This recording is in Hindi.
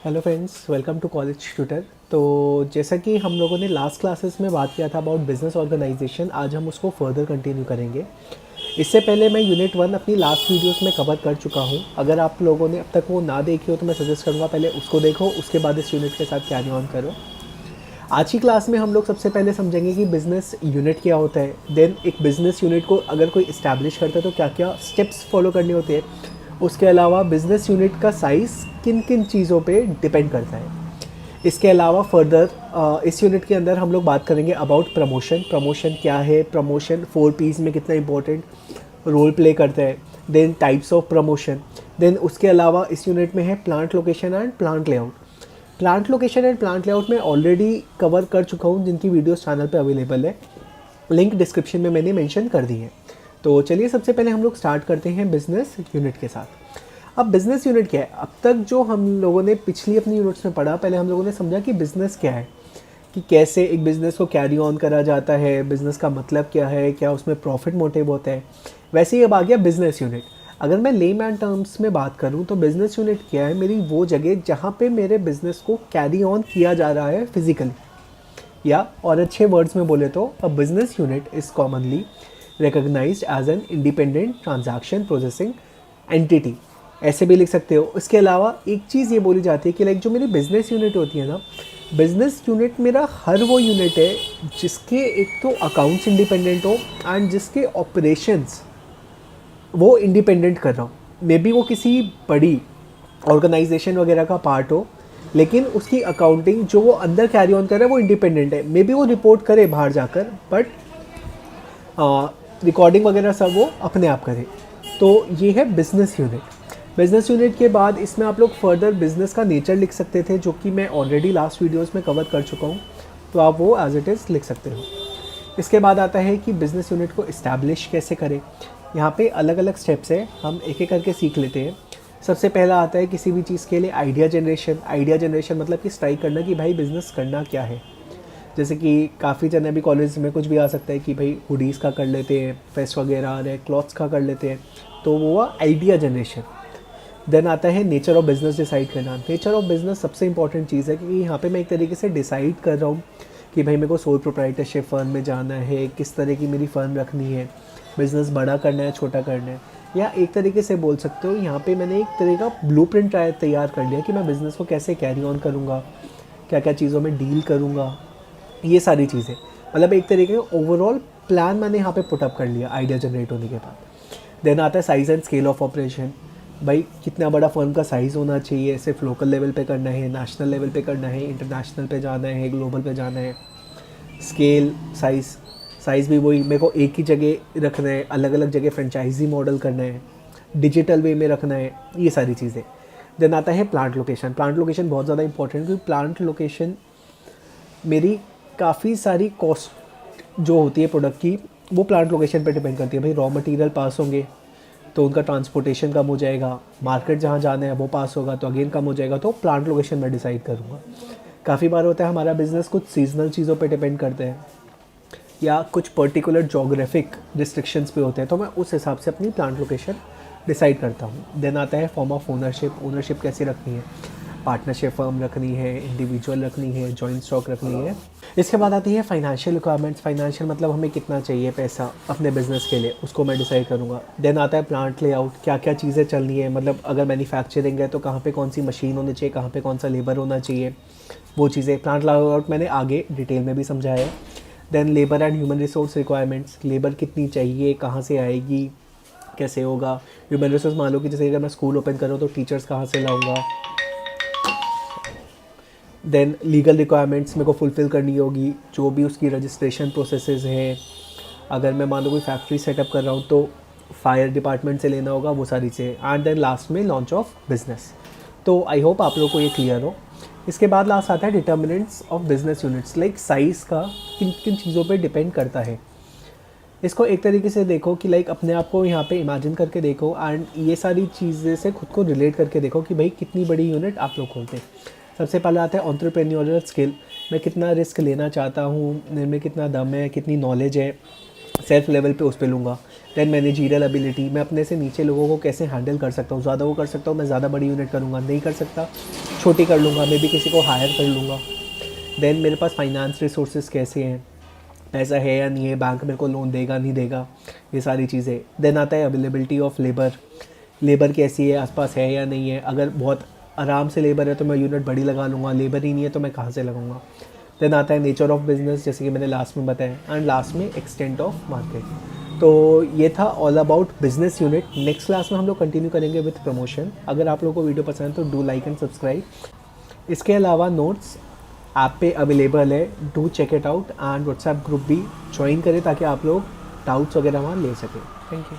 Hello friends, welcome to College Tutor. तो जैसा कि हम लोगों ने लास्ट क्लासेस में बात किया था अबाउट बिजनेस ऑर्गेनाइजेशन, आज हम उसको फर्दर कंटिन्यू करेंगे। इससे पहले मैं यूनिट 1 अपनी लास्ट वीडियोस में कवर कर चुका हूँ। अगर आप लोगों ने अब तक वो ना देखी हो तो मैं सजेस्ट करूँगा पहले उसको देखो, उसके बाद इस यूनिट के साथ कैरी ऑन करो। आज की क्लास में हम लोग सबसे पहले समझेंगे कि बिज़नेस यूनिट क्या होता है, देन एक बिज़नेस यूनिट को अगर कोई इस्टेब्लिश करता है तो क्या क्या स्टेप्स फॉलो करने होते हैं। उसके अलावा बिज़नेस यूनिट का साइज़ किन किन चीज़ों पे डिपेंड करता है। इसके अलावा फर्दर इस यूनिट के अंदर हम लोग बात करेंगे अबाउट प्रमोशन। प्रमोशन क्या है, प्रमोशन 4Ps में कितना इंपॉर्टेंट रोल प्ले करता है, then types of promotion. Then उसके अलावा इस यूनिट में है plant location and plant layout. Plant location and plant layout में ऑलरेडी कवर कर चुका हूँ, जिनकी वीडियोस चैनल पे अवेलेबल है, लिंक डिस्क्रिप्शन में मैंने मेंशन कर दी है। तो चलिए सबसे पहले हम लोग स्टार्ट करते हैं बिज़नेस यूनिट के साथ। अब बिज़नेस यूनिट क्या है, अब तक जो हम लोगों ने पिछली अपनी यूनिट्स में पढ़ा, पहले हम लोगों ने समझा कि बिज़नेस क्या है, कि कैसे एक बिज़नेस को कैरी ऑन करा जाता है, बिज़नेस का मतलब क्या है, क्या उसमें प्रॉफिट मोटिव होता है। वैसे ही अब आ गया बिज़नेस यूनिट। अगर मैं लेमैन टर्म्स में बात करूं तो बिज़नेस यूनिट क्या है, मेरी वो जगह जहाँ पे मेरे बिज़नेस को कैरी ऑन किया जा रहा है फिजिकली, या और अच्छे वर्ड्स में बोले तो a business unit is commonly recognised as an independent transaction processing entity, ऐसे भी लिख सकते हो। इसके अलावा एक चीज़ ये बोली जाती है कि लाइक जो मेरी बिज़नेस यूनिट होती है ना, बिज़नेस यूनिट मेरा हर वो यूनिट है जिसके एक तो अकाउंट्स इंडिपेंडेंट हो एंड जिसके ऑपरेशंस वो इंडिपेंडेंट कर रहा हूँ। मे बी वो किसी बड़ी ऑर्गेनाइजेशन वगैरह का पार्ट हो, लेकिन उसकी अकाउंटिंग जो वो अंदर कैरी ऑन कर रहा है वो इंडिपेंडेंट है। मे बी वो रिपोर्ट करे बाहर जाकर, बट रिकॉर्डिंग वगैरह सब वो अपने आप करे। तो ये है बिज़नेस यूनिट। बिज़नेस यूनिट के बाद इसमें आप लोग फर्दर बिज़नेस का नेचर लिख सकते थे, जो कि मैं ऑलरेडी लास्ट वीडियोस में कवर कर चुका हूँ, तो आप वो एज इट इज़ लिख सकते हो। इसके बाद आता है कि बिज़नेस यूनिट को इस्टेब्लिश कैसे करें। यहाँ पे अलग अलग स्टेप्स है, हम एक एक करके सीख लेते हैं। सबसे पहला आता है किसी भी चीज़ के लिए आइडिया जनरेशन। आइडिया जनरेशन मतलब कि स्ट्राइक करना कि भाई बिज़नेस करना क्या है। जैसे कि काफ़ी जन अभी कॉलेज में कुछ भी आ सकता है कि भाई हुडीज़ का कर लेते हैं, फेस्ट वगैरह आ रहे हैं, क्लॉथ्स का कर लेते हैं, तो वो हुआ आइडिया जनरेशन। देन आता है नेचर ऑफ बिज़नेस डिसाइड करना। नेचर ऑफ बिज़नेस सबसे इंपॉर्टेंट चीज़ है, क्योंकि यहाँ पे मैं एक तरीके से डिसाइड कर रहा हूँ कि भाई मेरे को सोल प्रोप्राइटरशिप फर्म में जाना है, किस तरह की मेरी फर्म रखनी है, बिज़नेस बड़ा करना है, छोटा करना है। या एक तरीके से बोल सकते हो यहाँ पे मैंने एक तरह का ब्लूप्रिंट तैयार कर लिया कि मैं बिज़नेस को कैसे कैरी ऑन करूँगा, क्या क्या चीज़ों में डील करूँगा, ये सारी चीज़ें। मतलब एक तरीके का ओवरऑल प्लान मैंने यहाँ पे पुटअप कर लिया आइडिया जनरेट होने के बाद। देन आता है size and scale of operation. भाई कितना बड़ा फर्म का साइज़ होना चाहिए, सिर्फ लोकल लेवल पे करना है, नेशनल लेवल पे करना है, इंटरनेशनल पे जाना है, ग्लोबल पे जाना है। स्केल, साइज़, साइज़ भी वही मेरे को एक ही जगह रखना है, अलग अलग जगह फ्रेंचाइजी मॉडल करना है, डिजिटल वे में रखना है, ये सारी चीज़ें। देन आता है प्लांट लोकेशन। प्लांट लोकेशन बहुत ज़्यादा इंपॉर्टेंट है, क्योंकि प्लांट लोकेशन मेरी काफ़ी सारी कॉस्ट जो होती है प्रोडक्ट की, वो प्लांट लोकेशन पे डिपेंड करती है। भाई रॉ मटेरियल पास होंगे तो उनका ट्रांसपोर्टेशन कम हो जाएगा, मार्केट जहाँ जाना है वो पास होगा तो अगेन कम हो जाएगा, तो प्लांट लोकेशन मैं डिसाइड करूँगा। काफ़ी बार होता है हमारा बिज़नेस कुछ सीजनल चीज़ों पे डिपेंड करते हैं या कुछ पर्टिकुलर जोग्राफिक रिस्ट्रिक्शंस पे होते हैं, तो मैं उस हिसाब से अपनी प्लांट लोकेशन डिसाइड करता हूँ। देन आता है फॉर्म ऑफ ओनरशिप। ओनरशिप कैसे रखनी है, पार्टनरशिप फर्म रखनी है, इंडिविजुअल रखनी है, जॉइंट स्टॉक रखनी है। इसके बाद आती है फाइनेंशियल रिक्वायरमेंट्स। फाइनेंशियल मतलब हमें कितना चाहिए पैसा अपने बिजनेस के लिए, उसको मैं डिसाइड करूँगा। देन आता है प्लांट लेआउट, क्या क्या चीज़ें चलनी है, मतलब अगर मैन्युफैक्चरिंग है तो कहाँ पे कौन सी मशीन होनी चाहिए, कहाँ पे कौन सा लेबर होना चाहिए, वो चीज़ें। प्लांट लेआउट मैंने आगे डिटेल में भी समझाया है। Then labour and human resource requirements, labour कितनी चाहिए, कहाँ से आएगी, कैसे होगा। ह्यूमन रिसोर्स मान लो कि जैसे अगर मैं स्कूल ओपन कर रहा हूँ तो टीचर्स कहाँ से लाऊंगा। देन लीगल रिक्वायरमेंट्स मेरे को फुलफ़िल करनी होगी, जो भी उसकी रजिस्ट्रेशन प्रोसेसेस हैं। अगर मैं मान लो कोई फैक्ट्री सेटअप कर रहा हूँ तो फायर डिपार्टमेंट से लेना होगा, वो सारी चीज़ें। एंड देन लास्ट में लॉन्च ऑफ बिज़नेस। तो आई होप आप लोगों को ये क्लियर हो। इसके बाद लास्ट आता है determinants of business units, like size का किन किन चीज़ों पे डिपेंड करता है। इसको एक तरीके से देखो कि लाइक अपने आप को यहाँ पे इमेजिन करके देखो एंड ये सारी चीज़ें से खुद को रिलेट करके देखो कि भाई कितनी बड़ी यूनिट आप लोग खोलते हैं। सबसे पहले आता है एंटरप्रेन्योरियल स्किल। मैं कितना रिस्क लेना चाहता हूँ, मेरे में कितना दम है, कितनी नॉलेज है, सेल्फ लेवल पे उस पे लूँगा। देन मैनेजरियल एबिलिटी, मैं अपने से नीचे लोगों को कैसे हैंडल कर सकता हूँ, ज़्यादा वो कर सकता हूँ, मैं ज़्यादा बड़ी यूनिट करूँगा, नहीं कर सकता छोटी कर लूँगा, मैं भी किसी को हायर कर लूँगा। देन मेरे पास फाइनेंस रिसोर्सेज कैसे हैं, पैसा है या नहीं है, बैंक मेरे को लोन देगा नहीं देगा, ये सारी चीज़ें। देन आता है अवेलेबिलिटी ऑफ लेबर, लेबर कैसी है, आसपास है या नहीं है, अगर बहुत आराम से लेबर है तो मैं यूनिट बड़ी लगा लूँगा, लेबर ही नहीं है तो मैं कहाँ से लगाऊंगा। देन आता है नेचर ऑफ बिजनेस, जैसे कि मैंने लास्ट में बताया, एंड लास्ट में एक्सटेंट ऑफ मार्केट। तो ये था all about business unit. Next class में हम लोग कंटिन्यू करेंगे विथ प्रमोशन। अगर आप लोगों को वीडियो पसंद है तो डू लाइक एंड सब्सक्राइब। इसके अलावा नोट्स ऐप पे अवेलेबल है, do check it out, and WhatsApp group भी ज्वाइन करें ताकि आप लोग डाउट्स वगैरह वहाँ ले सकें। Thank you.